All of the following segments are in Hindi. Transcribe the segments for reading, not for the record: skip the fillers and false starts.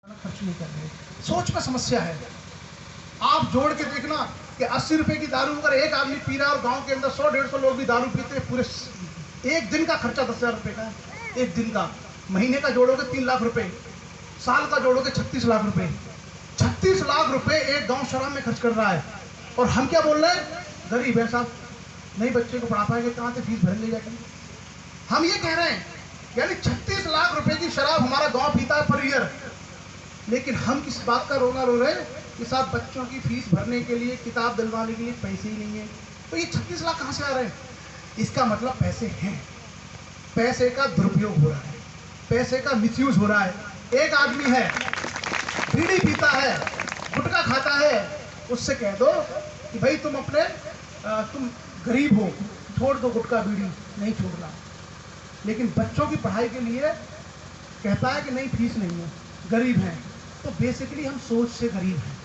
खर्च नहीं कर रहे। सोच में समस्या है। आप जोड़ के देखना कि 80 रुपए की दारू अगर एक आदमी पी रहा है और गांव के अंदर 100-150 लोग भी दारू पीते हैं, पूरे एक दिन का खर्चा 10,000 रुपए का है। एक दिन का, महीने का जोड़ोगे 3 लाख रुपए, साल का जोड़ोगे 36 लाख रुपए। 36 लाख रुपए एक गांव शराब में खर्च कर रहा है। और हम क्या बोल रहे हैं? गरीब है साहब, नहीं बच्चे को पढ़ा पाएंगे, कहाँ से फीस भरेंगे जाकर। हम ये कह रहे हैं, यानी 36 लाख रुपए की शराब हमारा गांव पीता है पर ईयर। लेकिन हम किस बात का रोना रो रहे हैं कि साहब बच्चों की फीस भरने के लिए, किताब दिलवाने के लिए पैसे ही नहीं है। तो ये 36 लाख कहाँ से आ रहे हैं? इसका मतलब पैसे हैं, पैसे का दुरुपयोग हो रहा है, पैसे का मिसयूज हो रहा है। एक आदमी है, बीड़ी पीता है, गुटखा खाता है, उससे कह दो कि भाई तुम गरीब हो, छोड़ दो गुटखा बीड़ी, नहीं छोड़ना। लेकिन बच्चों की पढ़ाई के लिए कहता है कि नहीं फीस नहीं है, गरीब हैं। तो बेसिकली हम सोच से गरीब हैं,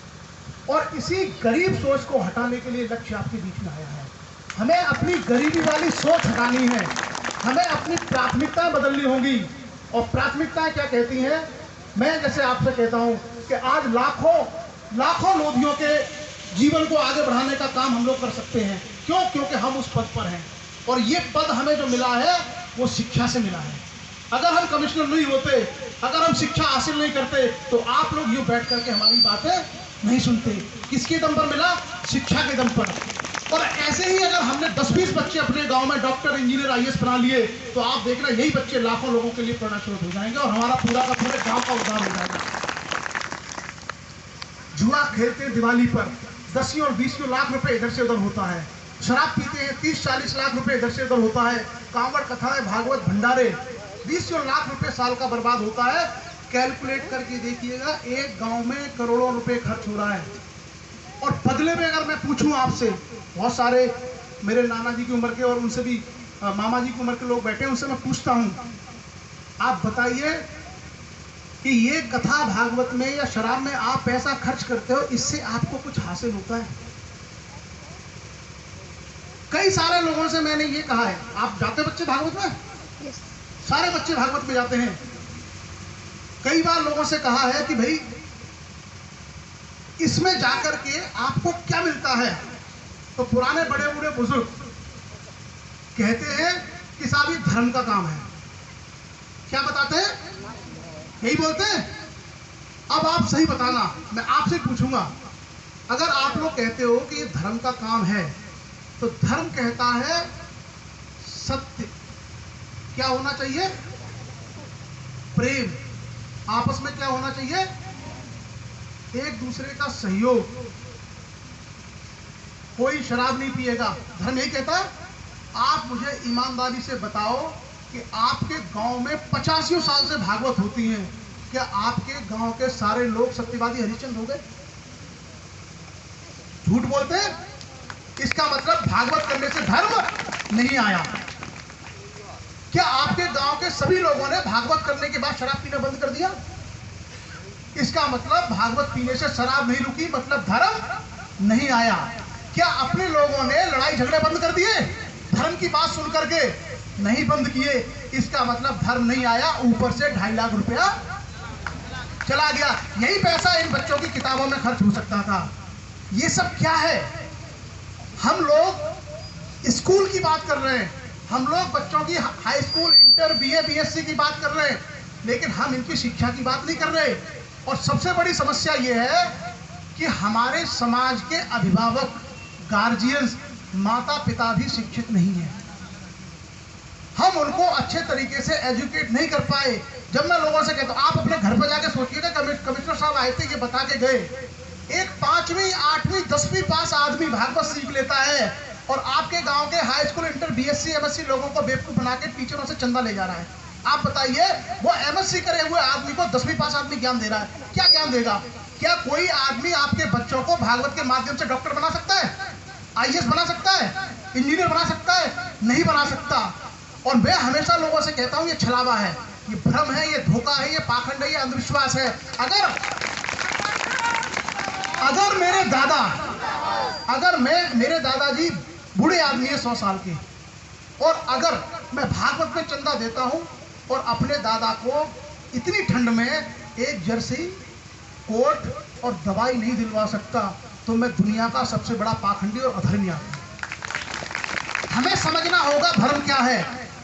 और इसी गरीब सोच को हटाने के लिए लक्ष्य आपके बीच में आया है। हमें अपनी गरीबी वाली सोच हटानी है, हमें अपनी प्राथमिकताएं बदलनी होगी। और प्राथमिकताएं क्या कहती हैं? मैं जैसे आपसे कहता हूं कि आज लाखों लोधियों के जीवन को आगे बढ़ाने का काम हम लोग कर सकते हैं। क्यों? क्योंकि हम उस पद पर हैं, और ये पद हमें जो मिला है वो शिक्षा से मिला है। अगर हम कमिश्नर नहीं होते, अगर हम शिक्षा हासिल नहीं करते, तो आप लोग यूं बैठ करके हमारी बातें नहीं सुनते। किसके दम पर मिला? शिक्षा के दम पर। और ऐसे ही अगर हमने 10-20 बच्चे अपने गांव में डॉक्टर, इंजीनियर, IAS बना लिए, तो आप देखना यही बच्चे लाखों लोगों के लिए प्रेरणा स्रोत हो जाएंगे, और हमारा पूरा का पूरे गांव का उद्धार हो जाएगा। जुआ खेलते हैं दिवाली पर, 10 और 20 लाख रुपए इधर से उधर होता है। शराब पीते हैं, 30-40 लाख रुपए इधर से उधर होता है। कांवड़ कथाएं, भागवत भंडारे, 20 लाख रुपए साल का बर्बाद होता है। कैलकुलेट करके देखिएगा, एक गांव में करोड़ों रुपए खर्च हो रहा है। और बदले में अगर मैं पूछूं आपसे, बहुत सारे मेरे नाना जी की उम्र के और उनसे भी मामा जी की उम्र के लोग बैठे हैं, उनसे मैं पूछता हूं, आप बताइए कि ये कथा भागवत में या शराब में आप पैसा खर्च करते हो, इससे आपको कुछ हासिल होता है? कई सारे लोगों से मैंने ये कहा है, आप जाते बच्चे भागवत में? yes. सारे बच्चे भागवत में जाते हैं। कई बार लोगों से कहा है कि भाई इसमें जाकर के आपको क्या मिलता है? तो पुराने बड़े बूढ़े बुजुर्ग कहते हैं कि साहब ये धर्म का काम है। क्या बताते हैं? यही बोलते हैं। अब आप सही बताना, मैं आपसे पूछूंगा, अगर आप लोग कहते हो कि ये धर्म का काम है, तो धर्म कहता है सत्य, क्या होना चाहिए? प्रेम, आपस में क्या होना चाहिए? एक दूसरे का सहयोग। कोई शराब नहीं पिएगा, धर्म यही कहता है। आप मुझे ईमानदारी से बताओ कि आपके गांव में 85 साल से भागवत होती है, क्या आपके गांव के सारे लोग सत्यवादी हरिश्चंद्र हो गए? झूठ बोलते हैं। इसका मतलब भागवत करने से धर्म नहीं आया। क्या आपके गांव के सभी लोगों ने भागवत करने के बाद शराब पीना बंद कर दिया? इसका मतलब भागवत पीने से शराब नहीं रुकी, मतलब धर्म नहीं आया। क्या अपने लोगों ने लड़ाई झगड़े बंद कर दिए? धर्म की बात सुन करके नहीं बंद किए, इसका मतलब धर्म नहीं आया। ऊपर से 2.5 लाख रुपया चला गया। यही पैसा इन बच्चों की किताबों में खर्च हो सकता था। ये सब क्या है? हम लोग स्कूल की बात कर रहे हैं, हम लोग बच्चों की high school, inter, BA, BSc की बात कर रहे हैं, लेकिन हम इनकी शिक्षा की बात नहीं कर रहे। और सबसे बड़ी समस्या यह है कि हमारे समाज के अभिभावक, गार्जियंस, माता पिता भी शिक्षित नहीं है। हम उनको अच्छे तरीके से एजुकेट नहीं कर पाए। जब मैं लोगों से कहता हूं, आप अपने घर पर जाके सोचिएगा, कमिश्नर साहब आए थे, ये बता के गए, एक 5वीं, 8वीं, 10वीं पास आदमी भागवत सीख लेता है, और आपके गांव के high school, inter, BSc, MSc लोगों को बेवकूफ बना के टीचरों से चंदा ले जा रहा है। आप बताइए, वो MSc करे हुए आदमी को 10वीं पास आदमी ज्ञान दे रहा है, क्या ज्ञान देगा? क्या कोई आदमी आपके बच्चों को भागवत के माध्यम से डॉक्टर बना सकता है? IAS बना सकता है? इंजीनियर बना सकता है? नहीं बना सकता। और मैं हमेशा लोगों से कहता हूं, ये छलावा है, ये भ्रम है, ये धोखा है, ये पाखंड है, ये अंधविश्वास है। अगर मेरे दादाजी बूढ़े आदमी है, 100 साल के, और अगर मैं भागवत में चंदा देता हूं और अपने दादा को इतनी ठंड में एक जर्सी कोट और दवाई नहीं दिलवा सकता तो मैं दुनिया का सबसे बड़ा पाखंडी और अधर्मी आदमी। हमें समझना होगा धर्म क्या है।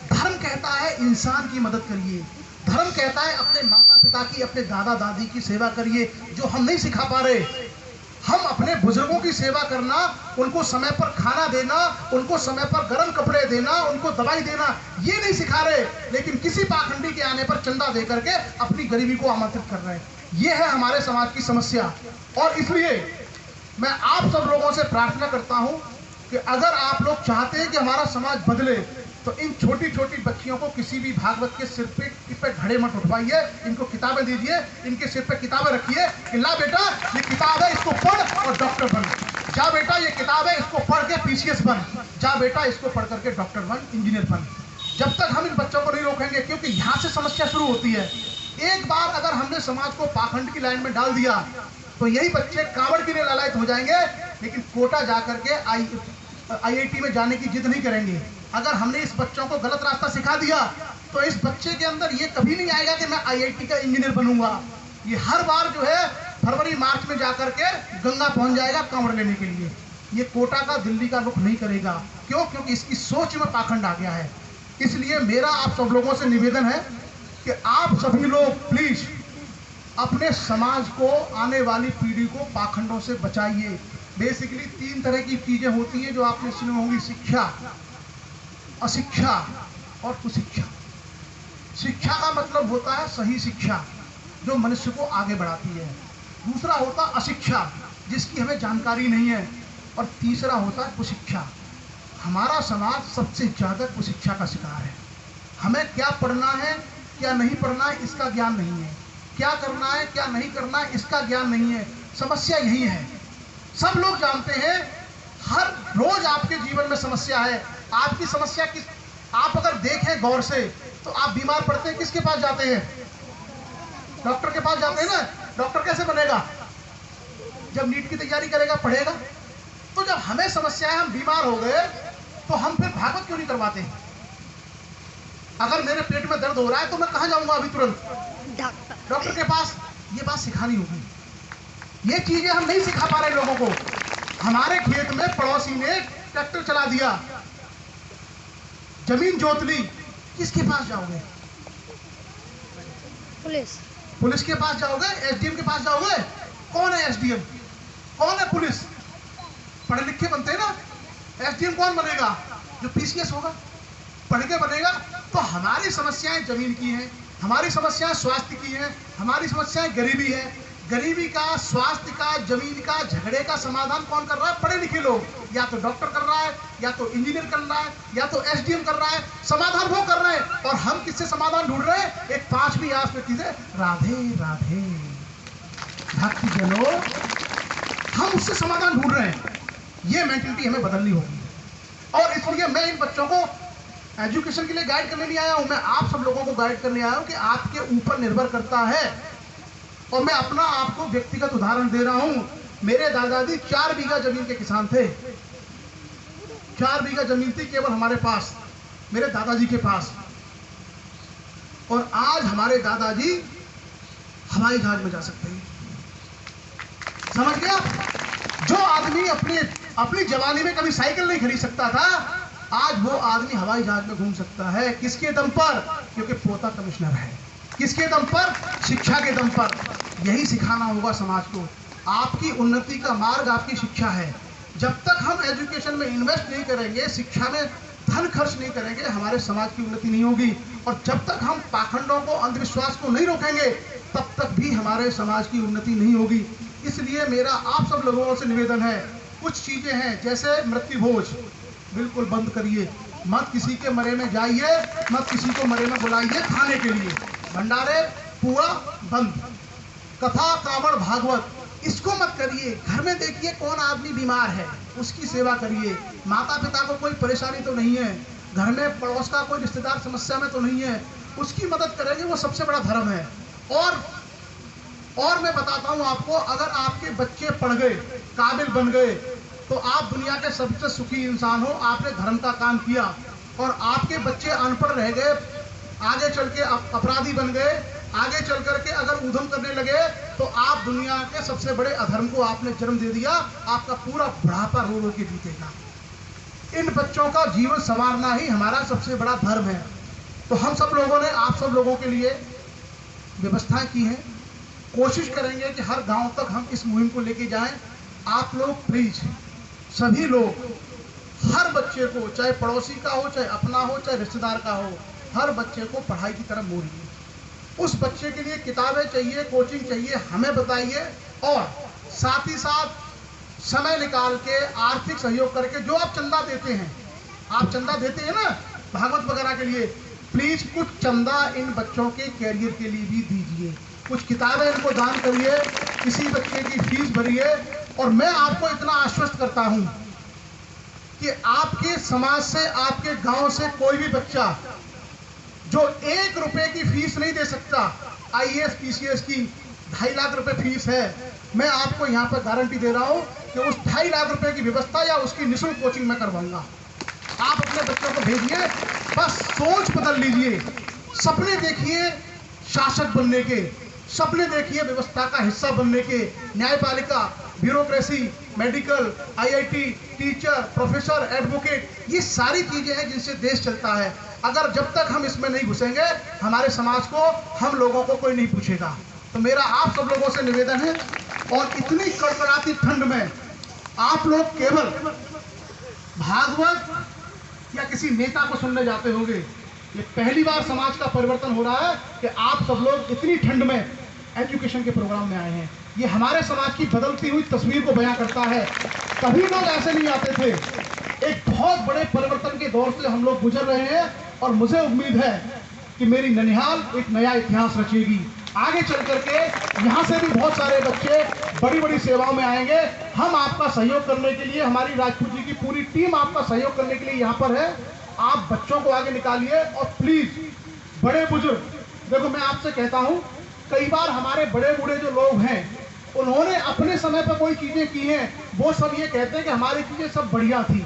धर्म कहता है इंसान की मदद करिए। धर्म कहता है अपने माता पिता की, अपने दादा दादी की सेवा करिए, जो हम नहीं सिखा पा रहे। हम अपने बुजुर्गों की सेवा करना, उनको समय पर खाना देना, उनको समय पर गर्म कपड़े देना, उनको दवाई देना, ये नहीं सिखा रहे, लेकिन किसी पाखंडी के आने पर चंदा दे करके अपनी गरीबी को आमंत्रित कर रहे हैं। ये है हमारे समाज की समस्या। और इसलिए मैं आप सब लोगों से प्रार्थना करता हूं कि अगर आप लोग चाहते हैं कि हमारा समाज बदले तो इन छोटी छोटी बच्चियों को किसी भी भागवत के सिर पे घड़े मत उठवाइए, इनको किताबें दीजिए, इनके सिर पे किताबें रखिए कि ला बेटा ये किताब है, इसको पढ़ और डॉक्टर बन। जा बेटा ये किताब है, इसको पढ़ के पीसीएस बन। जा बेटा इसको पढ़ करके डॉक्टर बन, इंजीनियर बन। जब तक हम इन बच्चों को नहीं रोकेंगे, क्योंकि यहाँ से समस्या शुरू होती है। एक बार अगर हमने समाज को पाखंड की लाइन में डाल दिया तो यही बच्चे कांवड़ के लिए लालायित हो जाएंगे, लेकिन कोटा जाकर के IIT में जाने की जिद नहीं करेंगे। अगर हमने इस बच्चों को गलत रास्ता सिखा दिया तो इस बच्चे के अंदर ये कभी नहीं आएगा कि मैं IIT का इंजीनियर बनूंगा। ये हर बार जो है फरवरी मार्च में जाकर के गंगा पहुंच जाएगा कांवड़ लेने के लिए। ये कोटा का दिल्ली का रुख नहीं करेगा। क्यों? क्योंकि इसकी सोच में पाखंड आ गया है। इसलिए मेरा आप सब लोगों से निवेदन है कि आप सभी लोग प्लीज अपने समाज को, आने वाली पीढ़ी को पाखंडों से बचाइए। बेसिकली 3 तरह की चीजें होती हैं जो आपने सुनी होंगी: शिक्षा, अशिक्षा और कुशिक्षा। शिक्षा का मतलब होता है सही शिक्षा जो मनुष्य को आगे बढ़ाती है। दूसरा होता अशिक्षा जिसकी हमें जानकारी नहीं है। और तीसरा होता है कुशिक्षा। हमारा समाज सबसे ज्यादा कुशिक्षा का शिकार है। हमें क्या पढ़ना है, क्या नहीं पढ़ना है, इसका ज्ञान नहीं है। क्या करना है, क्या नहीं करना है, इसका ज्ञान नहीं है। समस्या यही है। सब लोग जानते हैं हर रोज आपके जीवन में समस्या है। आपकी समस्या किस, आप अगर देखें गौर से तो आप बीमार पड़ते हैं किसके पास जाते हैं? डॉक्टर के पास जाते हैं ना। डॉक्टर कैसे बनेगा? जब नीट की तैयारी करेगा, पढ़ेगा। तो जब हमें समस्या है, हम बीमार हो गए, तो हम फिर भागवत क्यों नहीं करवाते? अगर मेरे पेट में दर्द हो रहा है तो मैं कहां जाऊंगा अभी तुरंत? डॉक्टर के पास। ये बात सिखानी होगी। ये चीजें हम नहीं सिखा पा रहे लोगों को। हमारे खेत में पड़ोसी ने ट्रैक्टर चला दिया, जमीन जोत ली, किसके पास जाओगे? पुलिस के पास जाओगे? SDM के पास जाओगे? कौन है SDM? कौन है पुलिस? पढ़े लिखे बनते हैं ना। SDM कौन बनेगा? जो PCS होगा, पढ़ के बनेगा। तो हमारी समस्याएं जमीन की हैं, हमारी समस्याएं स्वास्थ्य की हैं, हमारी समस्याएं गरीबी है। गरीबी का, स्वास्थ्य का, जमीन का, झगड़े का समाधान कौन कर रहा है? पढ़े लिखे लोग। या तो डॉक्टर कर रहा है, या तो इंजीनियर कर रहा है, या तो SDM कर रहा है। समाधान वो कर रहे हैं। और हम किससे समाधान ढूंढ रहे हैं? एक 5वीं आस में चीजें, राधे राधे भक्ति जनों, हम उससे समाधान ढूंढ रहे हैं। ये मेंटलिटी हमें बदलनी होगी। और इसलिए मैं इन बच्चों को एजुकेशन के लिए गाइड करने नहीं आया हूं। मैं आप सब लोगों को गाइड करने आया हूं कि आपके ऊपर निर्भर करता है। और मैं अपना आपको व्यक्तिगत उदाहरण दे रहा हूं। मेरे दादाजी 4 बीघा जमीन के किसान थे। 4 बीघा जमीन थी केवल हमारे पास, मेरे दादाजी के पास। और आज हमारे दादाजी हवाई जहाज में जा सकते हैं। समझ गया? जो आदमी अपनी जवानी में कभी साइकिल नहीं खरीद सकता था, आज वो आदमी हवाई जहाज में घूम सकता है। किसके दम पर? क्योंकि पोता कमिश्नर है। किसके दम पर? शिक्षा के दम पर। यही सिखाना होगा समाज को। आपकी उन्नति का मार्ग आपकी शिक्षा है। जब तक हम एजुकेशन में इन्वेस्ट नहीं करेंगे, शिक्षा में धन खर्च नहीं करेंगे, हमारे समाज की उन्नति नहीं होगी। और जब तक हम पाखंडों को, अंधविश्वास को नहीं रोकेंगे, तब तक भी हमारे समाज की उन्नति नहीं होगी। इसलिए मेरा आप सब लोगों से निवेदन है, कुछ चीजें हैं जैसे मृत्यु भोज बिल्कुल बंद करिए। मत किसी के मरे में जाइए, मत किसी को मरे में बुलाइए खाने के लिए। भंडारे, पुआ बंद। कथा, कावड़, भागवत इसको मत करिए। घर में देखिए कौन आदमी बीमार है, उसकी सेवा करिए। माता पिता को कोई परेशानी तो नहीं है, घर में पड़ोस का कोई रिश्तेदार समस्या में तो नहीं है, उसकी मदद करेंगे, वो सबसे बड़ा धर्म है। और मैं बताता हूं आपको, अगर आपके बच्चे पढ़ गए, काबिल बन गए, तो आप दुनिया के सबसे सुखी इंसान हो। आपने धर्म का काम किया। और आपके बच्चे अनपढ़ रह गए, आगे चल के अपराधी बन गए, आगे चल करके अगर ऊधम करने लगे तो आप दुनिया के सबसे बड़े अधर्म को आपने जन्म दे दिया। आपका पूरा बुढ़ापा रो रो के बीतेगा। इन बच्चों का जीवन संवारना ही हमारा सबसे बड़ा धर्म है। तो हम सब लोगों ने आप सब लोगों के लिए व्यवस्थाएं की हैं। कोशिश करेंगे कि हर गांव तक हम इस मुहिम को लेके जाएं। आप लोग प्लीज सभी लोग हर बच्चे को, चाहे पड़ोसी का हो, चाहे अपना हो, चाहे रिश्तेदार का हो, हर बच्चे को पढ़ाई की तरफ मोड़िए। उस बच्चे के लिए किताबें चाहिए, कोचिंग चाहिए, हमें बताइए। और साथ ही साथ समय निकाल के आर्थिक सहयोग करके जो आप चंदा देते हैं, आप चंदा देते हैं ना भागवत वगैरह के लिए, प्लीज कुछ चंदा इन बच्चों के कैरियर के लिए भी दीजिए। कुछ किताबें इनको दान करिए, किसी बच्चे की फीस भरिए। और मैं आपको इतना आश्वस्त करता हूं कि आपके समाज से, आपके गांव से कोई भी बच्चा जो 1 रुपए की फीस नहीं दे सकता, IAS PCS की 2.5 लाख रुपए फीस है, मैं आपको यहाँ पर गारंटी दे रहा हूँ कि उस 2.5 लाख रुपए की व्यवस्था या उसकी निःशुल्क कोचिंग मैं करवाऊंगा। आप अपने बच्चों को भेजिए, बस सोच बदल लीजिए। सपने देखिए शासक बनने के, सपने देखिए व्यवस्था का हिस्सा बनने के। न्यायपालिका, bureaucracy, medical, IIT, teacher, professor, advocate, ये सारी चीजें हैं जिनसे देश चलता है। अगर जब तक हम इसमें नहीं घुसेंगे, हमारे समाज को, हम लोगों को कोई नहीं पूछेगा। तो मेरा आप सब लोगों से निवेदन है, और इतनी कड़कड़ाती ठंड में आप लोग केवल भागवत या किसी नेता को सुनने जाते होंगे। ये पहली बार समाज का परिवर्तन हो रहा है कि आप सब लोग इतनी ठंड में एजुकेशन के प्रोग्राम में आए हैं। ये हमारे समाज की बदलती हुई तस्वीर को बयां करता है। कभी लोग ऐसे नहीं आते थे। एक बहुत बड़े परिवर्तन के दौर से हम लोग गुजर रहे हैं, और मुझे उम्मीद है कि मेरी ननिहाल एक नया इतिहास रचेगी। आगे चल करके यहाँ से भी बहुत सारे बच्चे बड़ी बड़ी सेवाओं में आएंगे। हम आपका सहयोग करने के लिए, हमारी राजपूत जी की पूरी टीम आपका सहयोग करने के लिए यहाँ पर है। आप बच्चों को आगे निकालिए, और प्लीज बड़े बुजुर्ग, देखो मैं आपसे कहता हूँ, कई बार हमारे बड़े बूढ़े जो लोग हैं, उन्होंने अपने समय पर कोई चीजें की हैं, वो सब ये कहते हैं कि हमारी चीजें सब बढ़िया थी।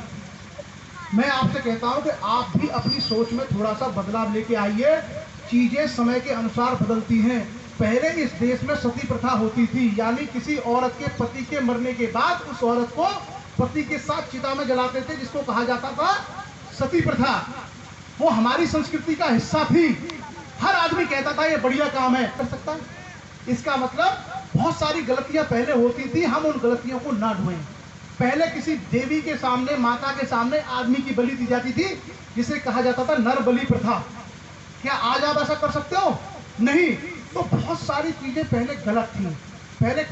मैं आपसे कहता हूं कि आप भी अपनी सोच में थोड़ा सा बदलाव लेके आइए। चीजें समय के अनुसार बदलती हैं। पहले इस देश में सती प्रथा होती थी, यानी किसी औरत के पति के मरने के बाद उस औरत को पति के साथ चिता में जलाते थे, जिसको कहा जाता था सती प्रथा। वो हमारी संस्कृति का हिस्सा थी। हर आदमी कहता था ये बढ़िया काम है, कर सकता है। इसका मतलब बहुत सारी गलतियां पहले होती थी, हम उन गलतियों को ना ढूंढें। पहले किसी देवी के सामने, माता के सामने आदमी की बलि दी जाती थी, जिसे कहा जाता था नर बलि प्रथा। क्या आज आप ऐसा कर सकते हो? नहीं। तो बहुत सारी चीजें पहले गलत थी। पहले